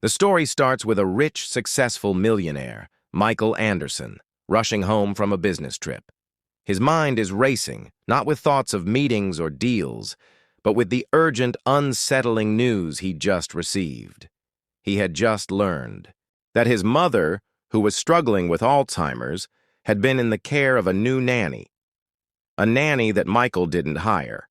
The story starts with a rich, successful millionaire, Michael Anderson, rushing home from a business trip. His mind is racing, not with thoughts of meetings or deals, but with the urgent, unsettling news he just received. He had just learned that his mother, who was struggling with Alzheimer's, had been in the care of a new nanny, a nanny that Michael didn't hire.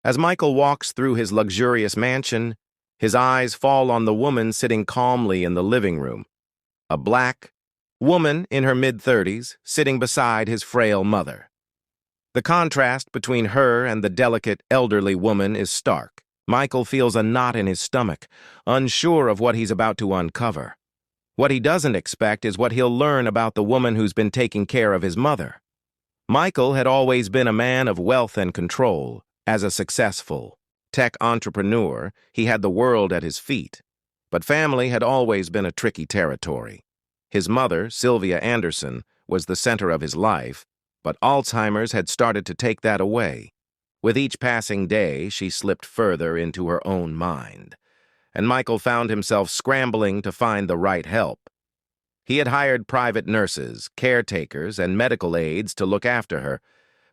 As Michael walks through his luxurious mansion, his eyes fall on the woman sitting calmly in the living room, a black woman in her mid-30s sitting beside his frail mother. The contrast between her and the delicate, elderly woman is stark. Michael feels a knot in his stomach, unsure of what he's about to uncover. What he doesn't expect is what he'll learn about the woman who's been taking care of his mother. Michael had always been a man of wealth and control. As a successful tech entrepreneur, he had the world at his feet. But family had always been a tricky territory. His mother, Sylvia Anderson, was the center of his life, but Alzheimer's had started to take that away. With each passing day, she slipped further into her own mind, and Michael found himself scrambling to find the right help. He had hired private nurses, caretakers, and medical aides to look after her,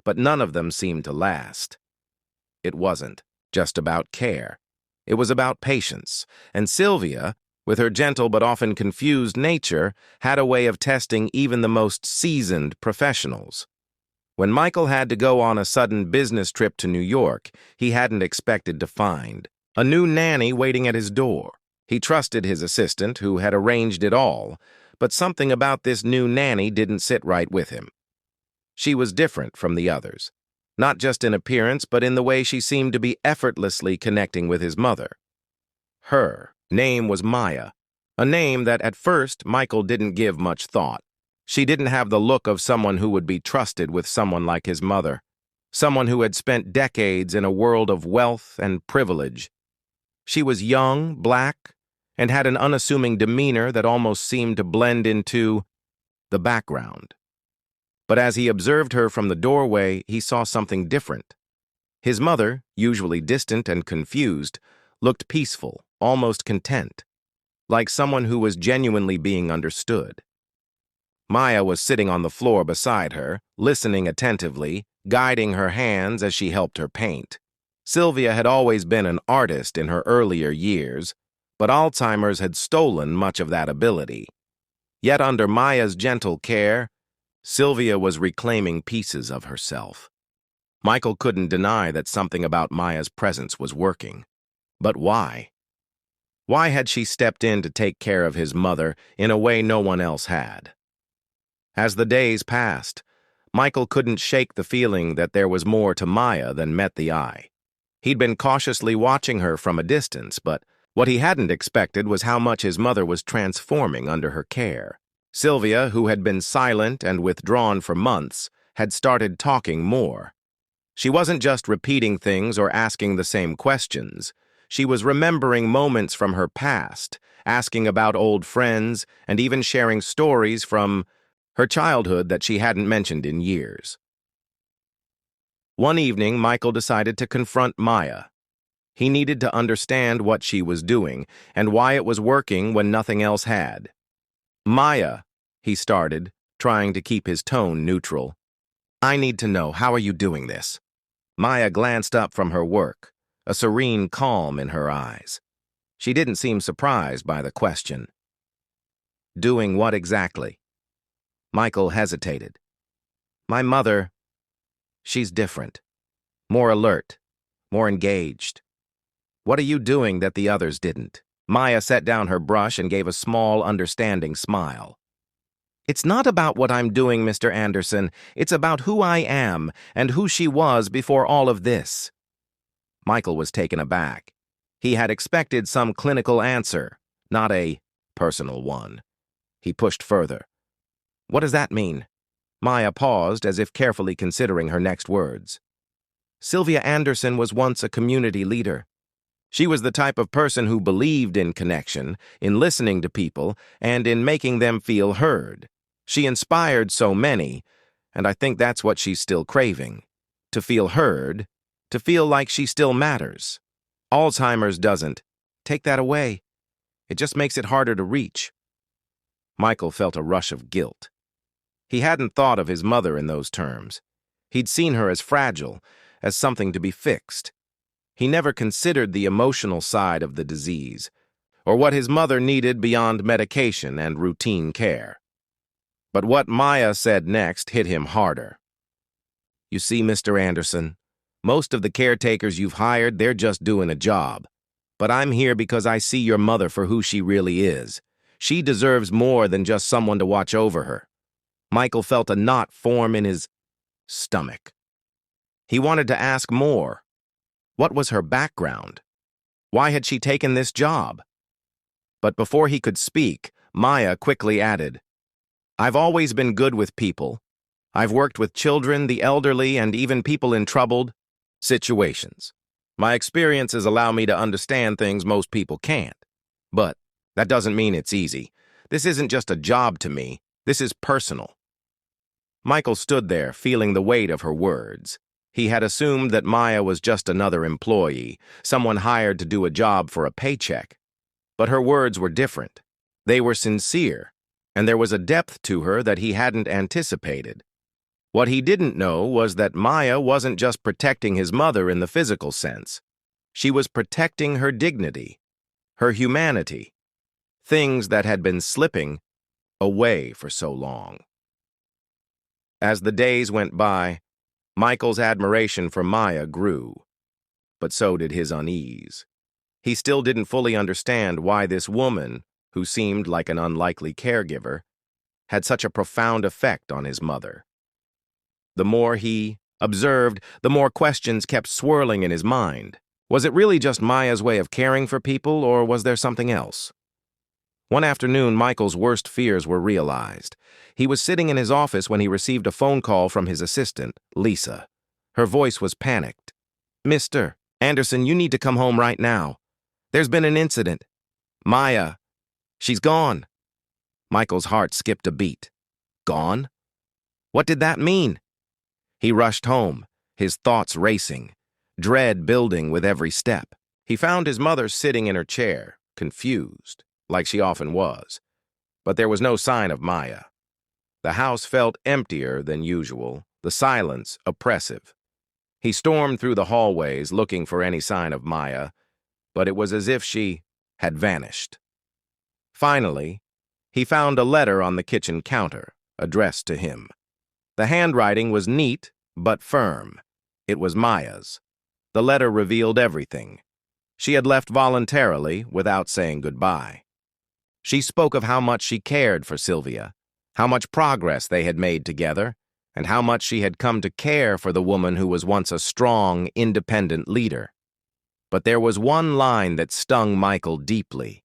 but none of them seemed to last. It wasn't just about care. It was about patience, and Sylvia, with her gentle but often confused nature, had a way of testing even the most seasoned professionals. When Michael had to go on a sudden business trip to New York, he hadn't expected to find a new nanny waiting at his door. He trusted his assistant, who had arranged it all, but something about this new nanny didn't sit right with him. She was different from the others, not just in appearance, but in the way she seemed to be effortlessly connecting with his mother. Her name was Maya, a name that at first Michael didn't give much thought. She didn't have the look of someone who would be trusted with someone like his mother, someone who had spent decades in a world of wealth and privilege. She was young, black, and had an unassuming demeanor that almost seemed to blend into the background. But as he observed her from the doorway, he saw something different. His mother, usually distant and confused, looked peaceful, almost content, like someone who was genuinely being understood. Maya was sitting on the floor beside her, listening attentively, guiding her hands as she helped her paint. Sylvia had always been an artist in her earlier years, but Alzheimer's had stolen much of that ability. Yet under Maya's gentle care, Sylvia was reclaiming pieces of herself. Michael couldn't deny that something about Maya's presence was working. But why? Why had she stepped in to take care of his mother in a way no one else had? As the days passed, Michael couldn't shake the feeling that there was more to Maya than met the eye. He'd been cautiously watching her from a distance, but what he hadn't expected was how much his mother was transforming under her care. Sylvia, who had been silent and withdrawn for months, had started talking more. She wasn't just repeating things or asking the same questions. She was remembering moments from her past, asking about old friends, and even sharing stories from her childhood that she hadn't mentioned in years. One evening, Michael decided to confront Maya. He needed to understand what she was doing and why it was working when nothing else had. "Maya," he started, trying to keep his tone neutral. "I need to know, how are you doing this?" Maya glanced up from her work, a serene calm in her eyes. She didn't seem surprised by the question. "Doing what exactly?" Michael hesitated. "My mother, she's different. More alert, more engaged. What are you doing that the others didn't?" Maya set down her brush and gave a small, understanding smile. "It's not about what I'm doing, Mr. Anderson. It's about who I am and who she was before all of this." Michael was taken aback. He had expected some clinical answer, not a personal one. He pushed further. "What does that mean?" Maya paused, as if carefully considering her next words. "Sylvia Anderson was once a community leader. She was the type of person who believed in connection, in listening to people, and in making them feel heard. She inspired so many, and I think that's what she's still craving. To feel heard, to feel like she still matters. Alzheimer's doesn't take that away. It just makes it harder to reach. Michael felt a rush of guilt. He hadn't thought of his mother in those terms. He'd seen her as fragile, as something to be fixed. He never considered the emotional side of the disease, or what his mother needed beyond medication and routine care. But what Maya said next hit him harder. "You see, Mr. Anderson, most of the caretakers you've hired, they're just doing a job. But I'm here because I see your mother for who she really is. She deserves more than just someone to watch over her." Michael felt a knot form in his stomach. He wanted to ask more. What was her background? Why had she taken this job? But before he could speak, Maya quickly added, "I've always been good with people. I've worked with children, the elderly, and even people in troubled situations. My experiences allow me to understand things most people can't. But that doesn't mean it's easy. This isn't just a job to me. This is personal." Michael stood there, feeling the weight of her words. He had assumed that Maya was just another employee, someone hired to do a job for a paycheck. But her words were different. They were sincere, and there was a depth to her that he hadn't anticipated. What he didn't know was that Maya wasn't just protecting his mother in the physical sense. She was protecting her dignity, her humanity, things that had been slipping away for so long. As the days went by, Michael's admiration for Maya grew, but so did his unease. He still didn't fully understand why this woman, who seemed like an unlikely caregiver, had such a profound effect on his mother. The more he observed, the more questions kept swirling in his mind. Was it really just Maya's way of caring for people, or was there something else? One afternoon, Michael's worst fears were realized. He was sitting in his office when he received a phone call from his assistant, Lisa. Her voice was panicked. "Mr. Anderson, you need to come home right now. There's been an incident. Maya, she's gone." Michael's heart skipped a beat. Gone? What did that mean? He rushed home, his thoughts racing, dread building with every step. He found his mother sitting in her chair, confused, like she often was. But there was no sign of Maya. The house felt emptier than usual, the silence oppressive. He stormed through the hallways looking for any sign of Maya, but it was as if she had vanished. Finally, he found a letter on the kitchen counter, addressed to him. The handwriting was neat, but firm. It was Maya's. The letter revealed everything. She had left voluntarily, without saying goodbye. She spoke of how much she cared for Sylvia, how much progress they had made together, and how much she had come to care for the woman who was once a strong, independent leader. But there was one line that stung Michael deeply.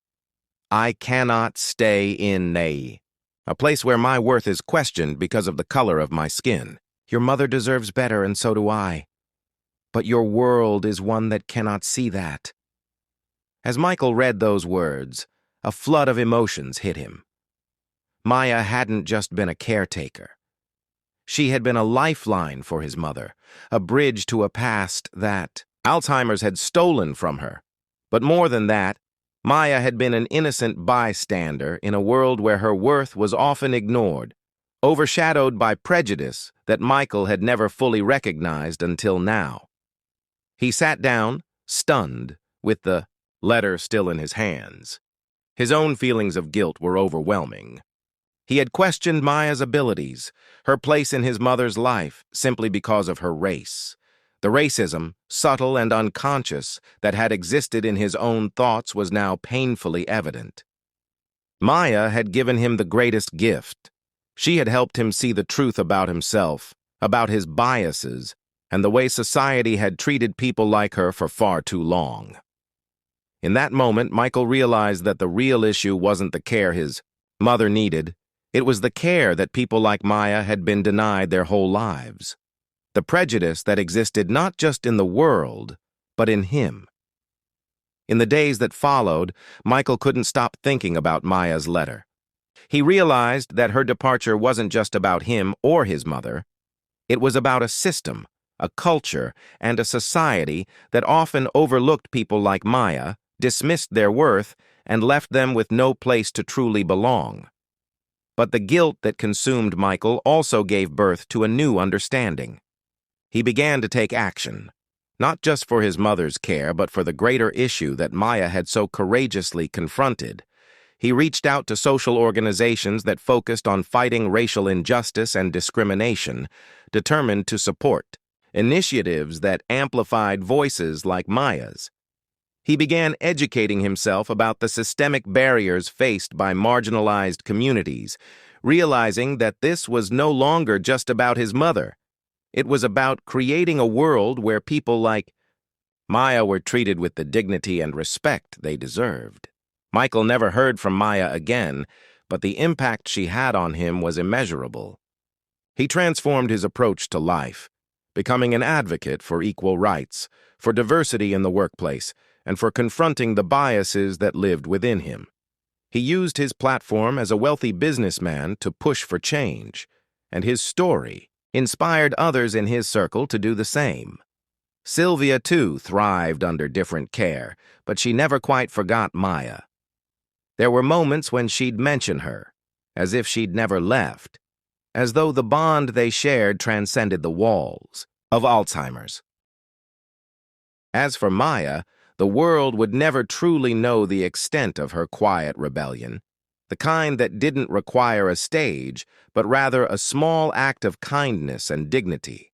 "I cannot stay in Nanny, a place where my worth is questioned because of the color of my skin. Your mother deserves better, and so do I. But your world is one that cannot see that." As Michael read those words, a flood of emotions hit him. Maya hadn't just been a caretaker. She had been a lifeline for his mother, a bridge to a past that Alzheimer's had stolen from her. But more than that, Maya had been an innocent bystander in a world where her worth was often ignored, overshadowed by prejudice that Michael had never fully recognized until now. He sat down, stunned, with the letter still in his hands. His own feelings of guilt were overwhelming. He had questioned Maya's abilities, her place in his mother's life, simply because of her race. The racism, subtle and unconscious, that had existed in his own thoughts was now painfully evident. Maya had given him the greatest gift. She had helped him see the truth about himself, about his biases, and the way society had treated people like her for far too long. In that moment, Michael realized that the real issue wasn't the care his mother needed. It was the care that people like Maya had been denied their whole lives. The prejudice that existed not just in the world, but in him. In the days that followed, Michael couldn't stop thinking about Maya's letter. He realized that her departure wasn't just about him or his mother. It was about a system, a culture, and a society that often overlooked people like Maya, dismissed their worth, and left them with no place to truly belong. But the guilt that consumed Michael also gave birth to a new understanding. He began to take action, not just for his mother's care, but for the greater issue that Maya had so courageously confronted. He reached out to social organizations that focused on fighting racial injustice and discrimination, determined to support initiatives that amplified voices like Maya's. He began educating himself about the systemic barriers faced by marginalized communities, realizing that this was no longer just about his mother. It was about creating a world where people like Maya were treated with the dignity and respect they deserved. Michael never heard from Maya again, but the impact she had on him was immeasurable. He transformed his approach to life, becoming an advocate for equal rights, for diversity in the workplace, and for confronting the biases that lived within him. He used his platform as a wealthy businessman to push for change, and his story inspired others in his circle to do the same. Sylvia, too, thrived under different care, but she never quite forgot Maya. There were moments when she'd mention her, as if she'd never left, as though the bond they shared transcended the walls of Alzheimer's. As for Maya, the world would never truly know the extent of her quiet rebellion, the kind that didn't require a stage, but rather a small act of kindness and dignity.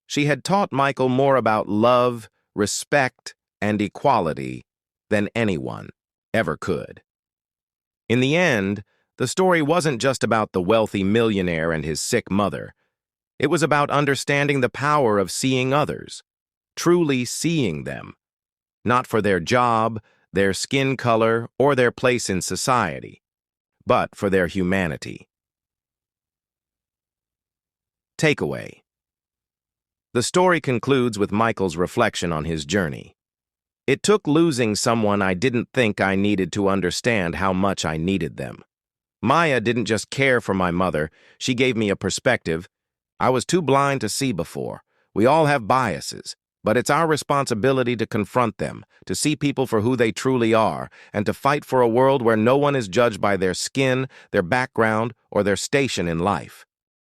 She had taught Michael more about love, respect, and equality than anyone ever could. In the end, the story wasn't just about the wealthy millionaire and his sick mother. It was about understanding the power of seeing others, truly seeing them, not for their job, their skin color, or their place in society, but for their humanity. Takeaway. The story concludes with Michael's reflection on his journey. It took losing someone I didn't think I needed to understand how much I needed them. Maya didn't just care for my mother, she gave me a perspective I was too blind to see before. We all have biases, but it's our responsibility to confront them, to see people for who they truly are, and to fight for a world where no one is judged by their skin, their background, or their station in life.